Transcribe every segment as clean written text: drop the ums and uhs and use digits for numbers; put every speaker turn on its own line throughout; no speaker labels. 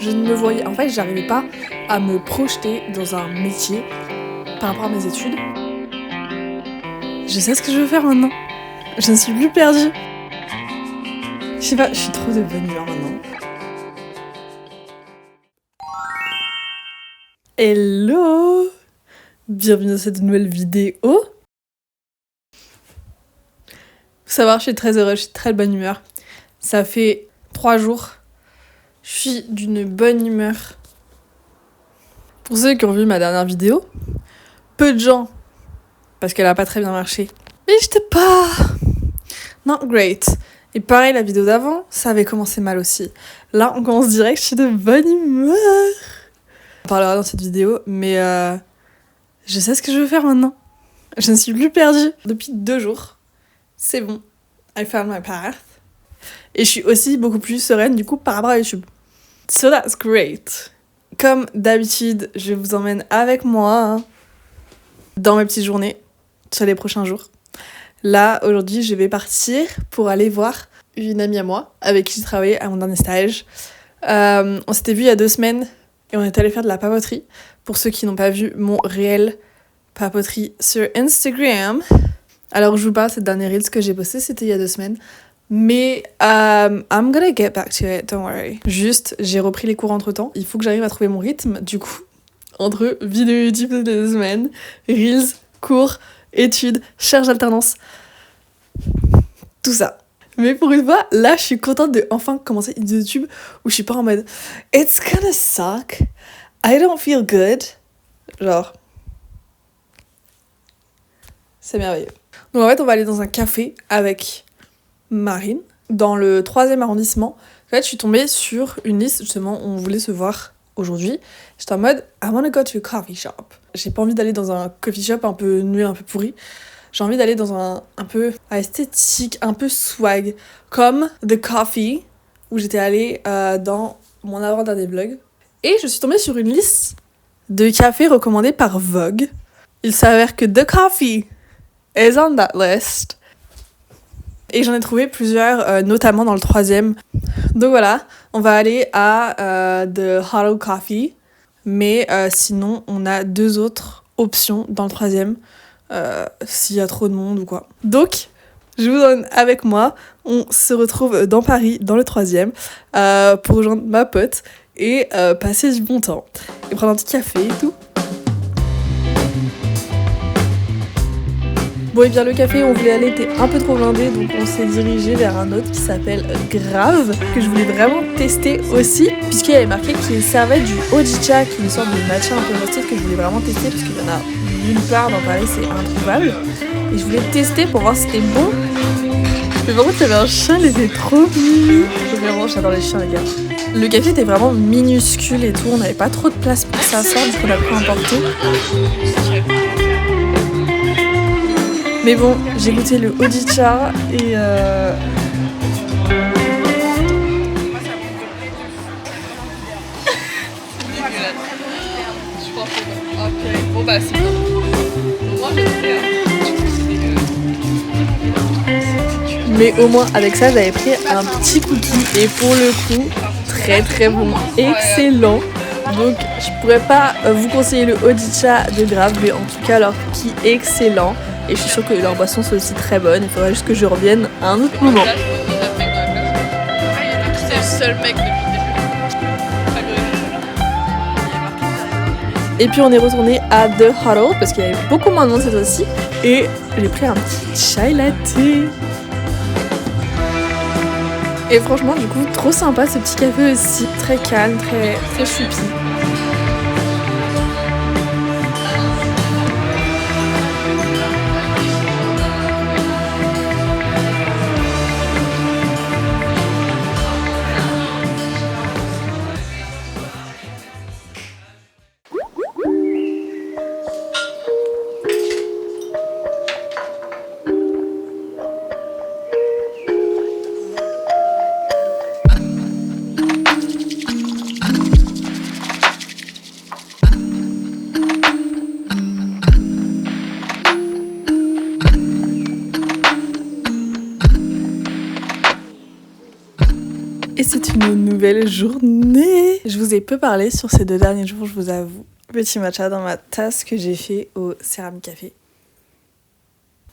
Je ne me voyais... En fait, j'arrivais pas à me projeter dans un métier par rapport à mes études. Je sais ce que je veux faire maintenant. Je ne suis plus perdue. Je sais pas, je suis trop de bonne humeur maintenant. Hello! Bienvenue dans cette nouvelle vidéo. Faut savoir, je suis très heureuse, je suis très de bonne humeur. Ça fait 3 jours. Je suis d'une bonne humeur. Pour ceux qui ont vu ma dernière vidéo, peu de gens, parce qu'elle a pas très bien marché. Mais j'étais pas... not great. Et pareil, la vidéo d'avant, ça avait commencé mal aussi. Là, on commence direct, je suis de bonne humeur. On parlera dans cette vidéo, mais je sais ce que je veux faire maintenant. Je ne suis plus perdue. Depuis 2 jours, c'est bon. I found my path. Et je suis aussi beaucoup plus sereine, du coup, par rapport à YouTube. So that's great. Comme d'habitude, je vous emmène avec moi dans mes petites journées sur les prochains jours. Là, aujourd'hui, je vais partir pour aller voir une amie à moi avec qui j'ai travaillé à mon dernier stage. On s'était vu il y a 2 semaines et on est allé faire de la papoterie. Pour ceux qui n'ont pas vu mon réel papoterie sur Instagram. Alors, je vous parle, cette dernière Reels que j'ai posté, c'était il y a 2 semaines. Mais I'm gonna get back to it, don't worry. Juste, j'ai repris les cours entre-temps. Il faut que j'arrive à trouver mon rythme, du coup, entre vidéo YouTube de 2 semaines, Reels, cours, études, charge d'alternance, tout ça. Mais pour une fois, là, je suis contente de enfin commencer une YouTube où je suis pas en mode It's gonna suck, I don't feel good. Genre, c'est merveilleux. Donc en fait, on va aller dans un café avec Marine, dans le 3e arrondissement. En fait, je suis tombée sur une liste, justement, où on voulait se voir aujourd'hui. J'étais en mode, I wanna go to a coffee shop. J'ai pas envie d'aller dans un coffee shop un peu nul, un peu pourri. J'ai envie d'aller dans un peu esthétique, un peu swag, comme The Coffee, où j'étais allée dans mon avant-dernier vlog. Et je suis tombée sur une liste de cafés recommandés par Vogue. Il s'avère que The Coffee is on that list. Et j'en ai trouvé plusieurs, notamment dans le 3e. Donc voilà, on va aller à The Huddle Coffee. Mais sinon, on a 2 autres options dans le 3e. S'il y a trop de monde ou quoi. Donc, je vous emmène avec moi. On se retrouve dans Paris, dans le 3e, pour rejoindre ma pote et passer du bon temps. Et prendre un petit café et tout. Bon, et bien le café où on voulait aller était un peu trop blindé, donc on s'est dirigé vers un autre qui s'appelle Grave, que je voulais vraiment tester aussi, puisqu'il y avait marqué qu'il servait du Hojicha, qui est une sorte de matcha un peu roasted que je voulais vraiment tester, parce qu'il y en a nulle part dans Paris, c'est introuvable. Et je voulais tester pour voir si c'était bon. Mais par contre, il y avait un chien, il était trop mignon. Vraiment, j'adore les chiens, les gars. Le café était vraiment minuscule et tout, on n'avait pas trop de place pour s'asseoir, donc on a pris un porté. Mais bon, j'ai goûté le Hojicha et
Bon bah c'est bon. Moi je sais.
mais au moins avec ça j'avais pris un petit cookie et pour le coup très très bon, excellent. Donc je pourrais pas vous conseiller le Hojicha de Grave, mais en tout cas leur cookie excellent. Et je suis sûre que leur boisson sont aussi très bonne. Il faudrait juste que je revienne à un autre moment.
C'est le seul mec depuis le début.
Et puis on est retourné à The Huddle parce qu'il y avait beaucoup moins de monde cette fois-ci. Et j'ai pris un petit chai latte. Et franchement, du coup, trop sympa ce petit café aussi. Très calme, très choupi. c'est une nouvelle journée. Je vous ai peu parlé sur ces 2 derniers jours, je vous avoue. Petit matcha dans ma tasse que j'ai fait au Céramique Café.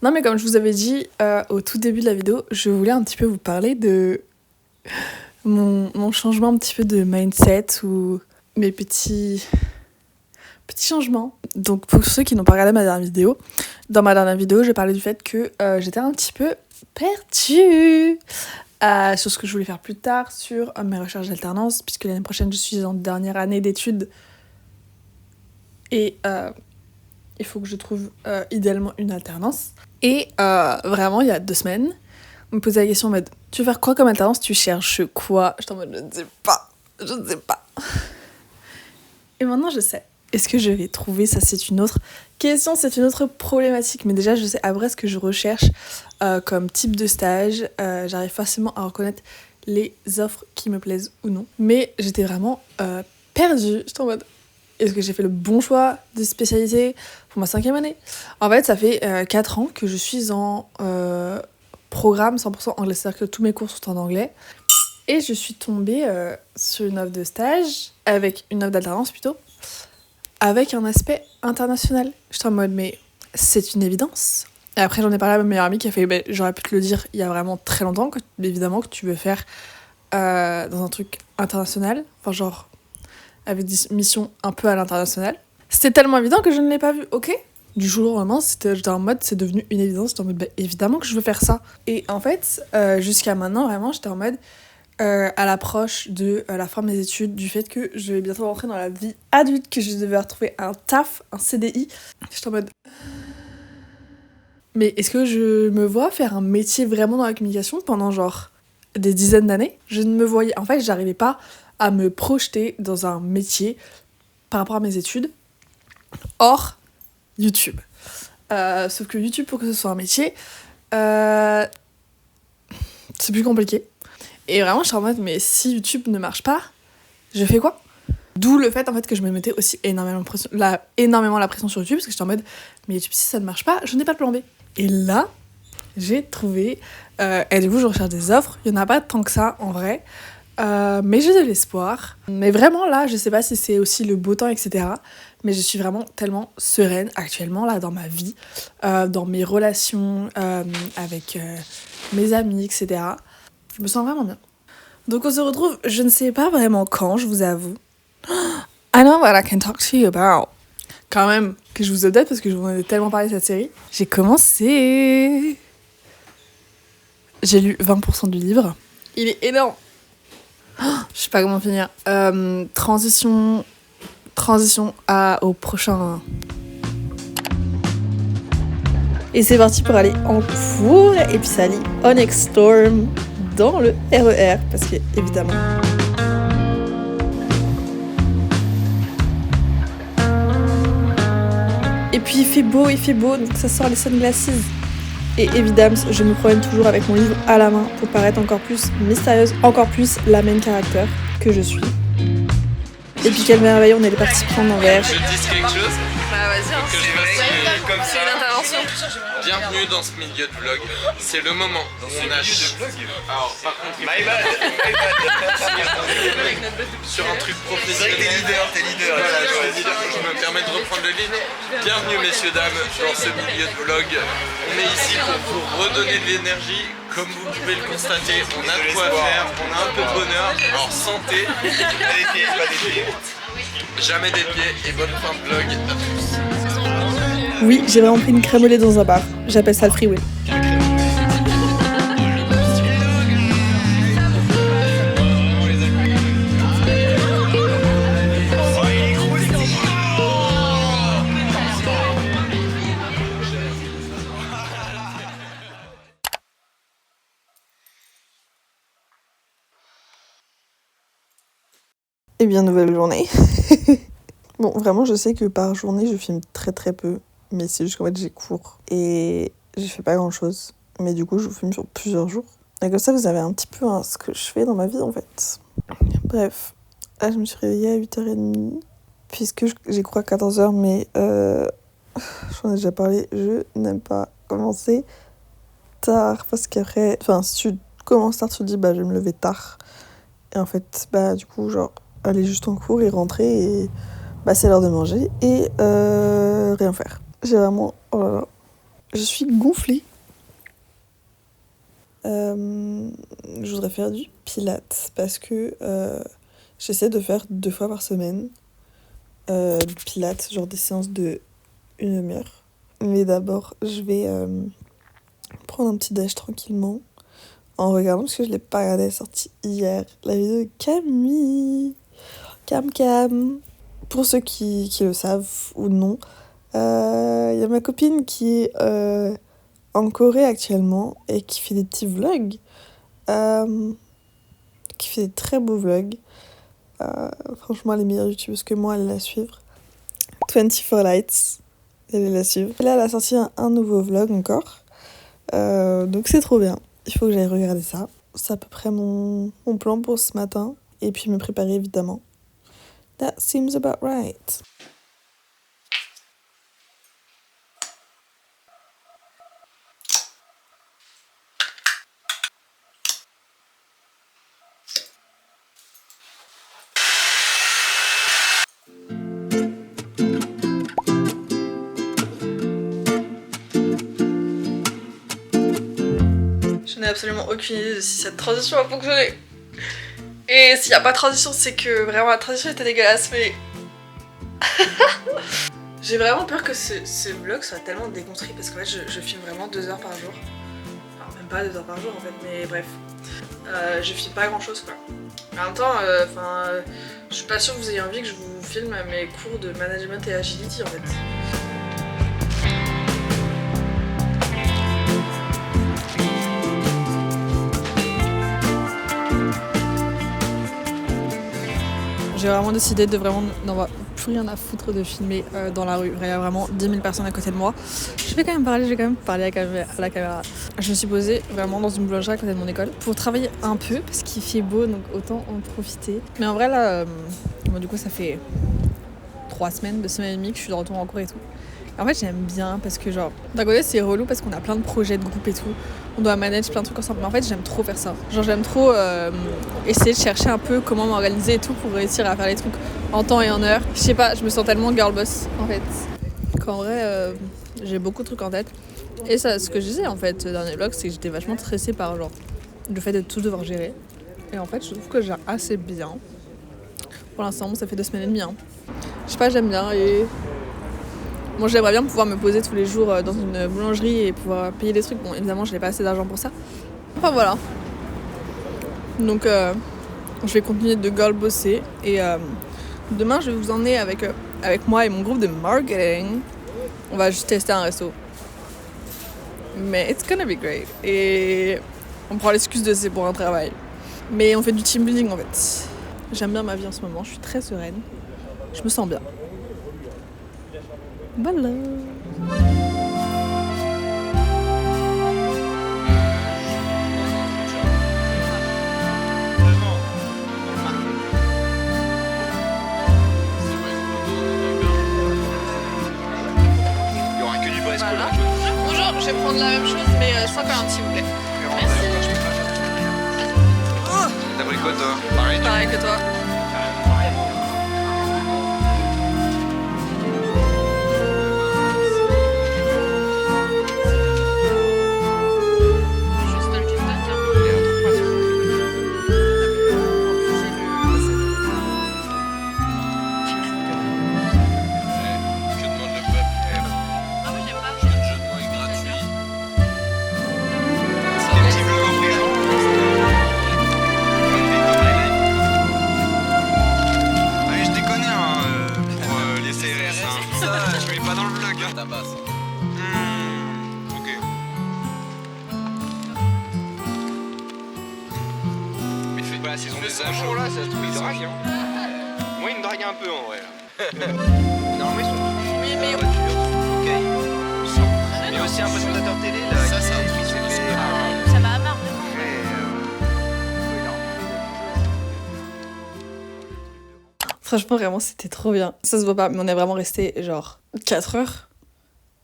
Non mais comme je vous avais dit au tout début de la vidéo, je voulais un petit peu vous parler de mon changement un petit peu de mindset ou mes petits changements. Donc pour ceux qui n'ont pas regardé ma dernière vidéo, dans ma dernière vidéo, je parlais du fait que j'étais un petit peu perdue sur ce que je voulais faire plus tard, sur mes recherches d'alternance, puisque l'année prochaine je suis en dernière année d'études et il faut que je trouve idéalement une alternance. Et vraiment, il y a 2 semaines, on me posait la question en mode « Tu veux faire quoi comme alternance ? Tu cherches quoi ?» J'étais en mode « Je ne sais pas. » Et maintenant, je sais. Est-ce que je vais trouver ? Ça, c'est une autre question, c'est une autre problématique. Mais déjà, je sais après ce que je recherche comme type de stage. J'arrive facilement à reconnaître les offres qui me plaisent ou non. Mais j'étais vraiment perdue. J'étais en mode est-ce que j'ai fait le bon choix de spécialité pour ma 5e année ? En fait, ça fait 4 ans que je suis en programme 100% anglais. C'est-à-dire que tous mes cours sont en anglais. Et je suis tombée sur une offre de stage, avec une offre d'alternance plutôt, avec un aspect international. J'étais en mode, mais c'est une évidence. Et après, j'en ai parlé à ma meilleure amie qui a fait, j'aurais pu te le dire il y a vraiment très longtemps, que, évidemment, que tu veux faire dans un truc international. Enfin, genre, avec des missions un peu à l'international. C'était tellement évident que je ne l'ai pas vu, ok ? Du jour au lendemain, j'étais en mode, c'est devenu une évidence. J'étais en mode, évidemment que je veux faire ça. Et en fait, jusqu'à maintenant, vraiment, j'étais en mode, à l'approche de la fin de mes études, du fait que je vais bientôt rentrer dans la vie adulte, que je devais retrouver un taf, un CDI. J'étais en mode... Mais est-ce que je me vois faire un métier vraiment dans la communication pendant genre des dizaines d'années ? Je ne me voyais... En fait, j'arrivais pas à me projeter dans un métier par rapport à mes études hors YouTube. Sauf que YouTube, pour que ce soit un métier, c'est plus compliqué. Et vraiment, je suis en mode, mais si YouTube ne marche pas, je fais quoi ? D'où le fait en fait que je me mettais aussi énormément la pression sur YouTube, parce que j'étais en mode, mais YouTube, si ça ne marche pas, je n'ai pas de plan B. Et là, j'ai trouvé, et du coup, je recherche des offres. Il n'y en a pas tant que ça, en vrai. Mais j'ai de l'espoir. Mais vraiment, là, je sais pas si c'est aussi le beau temps, etc. Mais je suis vraiment tellement sereine actuellement, là, dans ma vie, dans mes relations avec mes amis, etc. Je me sens vraiment bien. Donc on se retrouve, je ne sais pas vraiment quand, je vous avoue. I know what I can talk to you about. Quand même, que je vous update parce que je vous en ai tellement parlé de cette série. J'ai commencé. J'ai lu 20% du livre. Il est énorme. Je sais pas comment finir. Transition au prochain. Et c'est parti pour aller en cours. Et puis ça lit Onyx Storm dans le RER. Parce que, évidemment. Et puis il fait beau, donc ça sort les sunglasses. Et évidemment, je me promène toujours avec mon livre à la main pour paraître encore plus mystérieuse, encore plus la main character que je suis. Et puis quelle merveille, on est les participants d'Anvers.
Je dis quelque chose.
Bah vas-y, hein.
Que je fasse comme
C'est
ça.
une intervention.
Bienvenue dans ce milieu de vlog. C'est le moment. On a alors par contre, sur un truc professionnel.
T'es leader.
Voilà, je me permets de reprendre le lead. Bienvenue messieurs dames dans ce milieu de vlog. On est ici pour vous redonner de l'énergie. Comme vous pouvez le constater, on a de quoi faire, on a un peu de bonheur. Alors santé,
Pas des pieds, pas des pieds.
jamais des pieds et bonne fin de vlog à tous.
Oui, j'ai vraiment pris une crème au lait dans un bar. J'appelle ça le freeway. Eh bien, nouvelle journée. Bon, vraiment, je sais que par journée, je filme très très peu. Mais c'est juste qu'en fait, j'ai cours. Et j'ai fait pas grand chose. Mais du coup, je vous filme sur plusieurs jours. Et comme ça, vous avez un petit peu ce que je fais dans ma vie, en fait. Bref. Là, je me suis réveillée à 8h30. Puisque j'ai cours à 14h. Mais j'en ai déjà parlé. Je n'aime pas commencer tard. Parce qu'après... Enfin, si tu commences tard, tu te dis, je vais me lever tard.
Et en fait, bah du coup, genre, aller juste en cours et rentrer et bah c'est l'heure de manger et rien faire. J'ai vraiment... Oh là là. Je suis gonflée. Je voudrais faire du pilates parce que j'essaie de faire 2 fois par semaine du pilates, genre des séances de 1 demi-heure. Mais d'abord, je vais prendre un petit déj tranquillement en regardant, parce que je l'ai pas regardé, elle est sortie hier, la vidéo de Camille. Cam. Pour ceux qui le savent ou non, y a ma copine qui est en Corée actuellement et qui fait des petits vlogs. Qui fait des très beaux vlogs. Franchement, elle est meilleure youtubeuses que moi, elle la suivre. 24 Lights, elle est la suivre. Et là, elle a sorti un nouveau vlog encore. Donc c'est trop bien. Il faut que j'aille regarder ça. C'est à peu près mon plan pour ce matin. Et puis me préparer évidemment. That seems about right.
Je n'ai absolument aucune idée de si cette transition va fonctionner. Et s'il n'y a pas de transition, c'est que vraiment la transition était dégueulasse, mais... J'ai vraiment peur que ce vlog soit tellement déconstruit parce qu'en fait je filme vraiment 2 heures par jour. Enfin même pas 2 heures par jour en fait, mais bref. Je filme pas grand chose quoi. En même temps, je suis pas sûre que vous ayez envie que je vous filme mes cours de management et agility en fait. J'ai vraiment décidé de vraiment n'avoir plus rien à foutre de filmer dans la rue. Il y a vraiment 10 000 personnes à côté de moi. Je vais quand même parler à la caméra. Je me suis posée vraiment dans une boulangerie à côté de mon école pour travailler un peu parce qu'il fait beau donc autant en profiter. Mais en vrai là, du coup ça fait 2 semaines et demie que je suis de retour en cours et tout. En fait j'aime bien parce que genre d'un côté c'est relou parce qu'on a plein de projets de groupe et tout, on doit manager plein de trucs ensemble, mais en fait j'aime trop faire ça, genre j'aime trop essayer de chercher un peu comment m'organiser et tout pour réussir à faire les trucs en temps et en heure. Je sais pas, je me sens tellement girl boss en fait qu'en vrai j'ai beaucoup de trucs en tête. Et ça, ce que je disais en fait dans les vlogs, c'est que j'étais vachement stressée par genre le fait de tout devoir gérer, et en fait je trouve que j'ai assez bien pour l'instant. Ça fait 2 semaines et demie hein. Je sais pas, j'aime bien. Et moi j'aimerais bien pouvoir me poser tous les jours dans une boulangerie et pouvoir payer des trucs. Bon évidemment je n'ai pas assez d'argent pour ça. Enfin voilà. Donc je vais continuer de girl bosser. Et demain je vais vous emmener avec moi et mon groupe de marketing. On va juste tester un resto. Mais it's gonna be great. Et on prend l'excuse de c'est pour un travail. Mais on fait du team building en fait. J'aime bien ma vie en ce moment, je suis très sereine. Je me sens bien. Voilà.
Il y aura que du Bresco
Voilà.
là.
Bonjour, je vais prendre la même chose mais sans carotte s'il vous plaît.
D'abricot, toi. Pareil.
Pareil que toi.
Que demande le peuple?
Ah moi j'aime pas.
Le jeu de mots est gratuit.
Des petits vlogs en prison. Ah oui, je déconne hein, pour les CRS. Hein. Ça, je mets pas dans le vlog. Hein.
Tabasse.
Ok. Mais c'est pas la saison des amours là, ça se trouve, ils draguent. Hein. Moi, ils me draguent un peu en vrai. Normalement, ils sont tous.
Oui mais
Ok. Il y a aussi un présentateur télé là.
Ça, c'est un
qui
truc
s'est
de
fait.
Ça m'a marre de
franchement vraiment c'était trop bien. Ça se voit pas mais on est vraiment resté genre 4 heures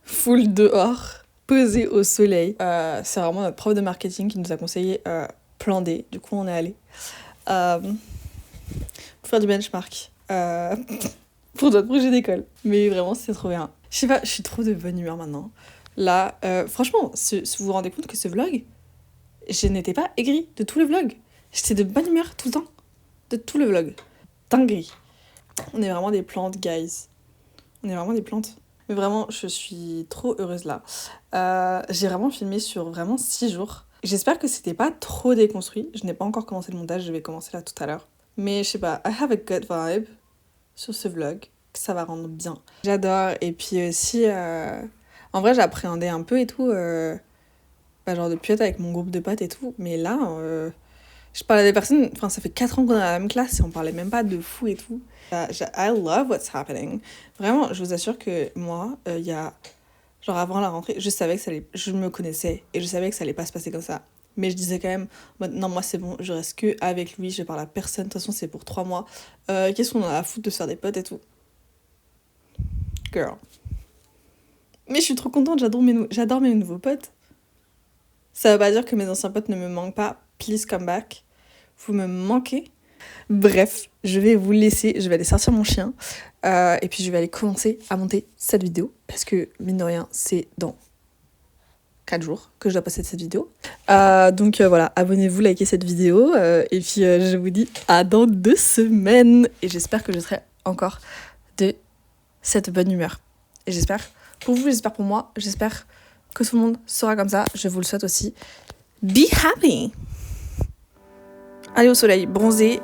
full dehors, posé au soleil. C'est vraiment notre prof de marketing qui nous a conseillé plan D. Du coup on est allé. pour faire du benchmark pour notre projet d'école. Mais vraiment, c'est trop bien. Je sais pas, je suis trop de bonne humeur maintenant. Là, franchement, si vous vous rendez compte que ce vlog, je n'étais pas aigrie de tout le vlog. J'étais de bonne humeur tout le temps. De tout le vlog. Dinguerie. On est vraiment des plantes, guys. On est vraiment des plantes. Mais vraiment, je suis trop heureuse là. J'ai vraiment filmé sur vraiment 6 jours. J'espère que c'était pas trop déconstruit. Je n'ai pas encore commencé le montage, je vais commencer là tout à l'heure. Mais je sais pas, I have a good vibe sur ce vlog, que ça va rendre bien. J'adore, et puis aussi, en vrai j'appréhendais un peu et tout, genre de plus être avec mon groupe de potes et tout, mais là, je parlais à des personnes, enfin ça fait 4 ans qu'on est dans la même classe et on parlait même pas de fou et tout. I love what's happening. Vraiment, je vous assure que moi, il y a... Genre avant la rentrée, je savais que ça allait... Je me connaissais et je savais que ça allait pas se passer comme ça. Mais je disais quand même, non, moi c'est bon, je reste que avec lui, je parle à personne, de toute façon c'est pour 3 mois. Qu'est-ce qu'on a à foutre de se faire des potes et tout. Girl. Mais je suis trop contente, j'adore mes nouveaux potes. Ça veut pas dire que mes anciens potes ne me manquent pas. Please come back. Vous me manquez. Bref, je vais vous laisser, je vais aller sortir mon chien. Et puis je vais aller commencer à monter cette vidéo. Parce que, mine de rien, c'est dans 4 jours que je dois poster cette vidéo. Donc voilà, abonnez-vous, likez cette vidéo. Et puis je vous dis à dans 2 semaines. Et j'espère que je serai encore de cette bonne humeur. Et j'espère pour vous, j'espère pour moi. J'espère que tout le monde sera comme ça. Je vous le souhaite aussi. Be happy! Allez au soleil, bronzer.